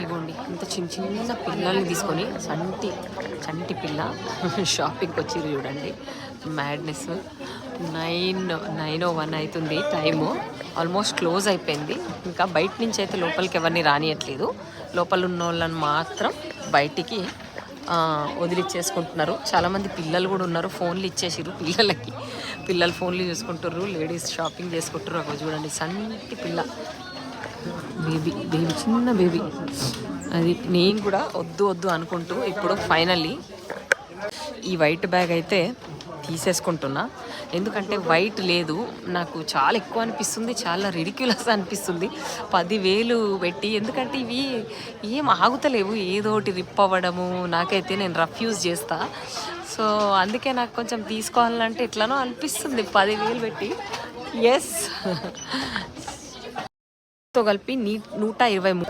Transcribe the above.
ఇగోండి ఇంత చిన్న చిన్న పిల్లల్ని తీసుకొని చంటి పిల్ల షాపింగ్కి వచ్చిర్రు చూడండి. మ్యాడ్నెస్ 9:01 అవుతుంది టైము. ఆల్మోస్ట్ క్లోజ్ అయిపోయింది. ఇంకా బయట నుంచి అయితే లోపలికి ఎవరిని రానియట్లేదు. లోపల ఉన్న వాళ్ళని మాత్రం బయటికి వదిలిచ్చేసుకుంటున్నారు. చాలామంది పిల్లలు కూడా ఉన్నారు. ఫోన్లు ఇచ్చేసిర్రు పిల్లలకి. పిల్లలు ఫోన్లు చూసుకుంటుర్రు, లేడీస్ షాపింగ్ చేసుకుంటారు. అక్కడ చూడండి సంటి పిల్ల, బేబీ చిన్న బేబీ. అది నేను కూడా వద్దు అనుకుంటూ ఇప్పుడు ఫైనల్లీ ఈ వైట్ బ్యాగ్ అయితే తీసేసుకుంటున్నా. ఎందుకంటే వైట్ లేదు, నాకు చాలా ఎక్కువ అనిపిస్తుంది, చాలా రిడిక్యులస్ అనిపిస్తుంది 10,000 పెట్టి. ఎందుకంటే ఇవి ఏం ఆగుతలేవు, ఏదో ఒకటి రిప్ అవ్వడము. నాకైతే నేను రఫ్ యూజ్ చేస్తా, సో అందుకే నాకు కొంచెం తీసుకోవాలంటే ఎట్లనో అనిపిస్తుంది 10,000 పెట్టి. ఎస్ తో కలిపి 123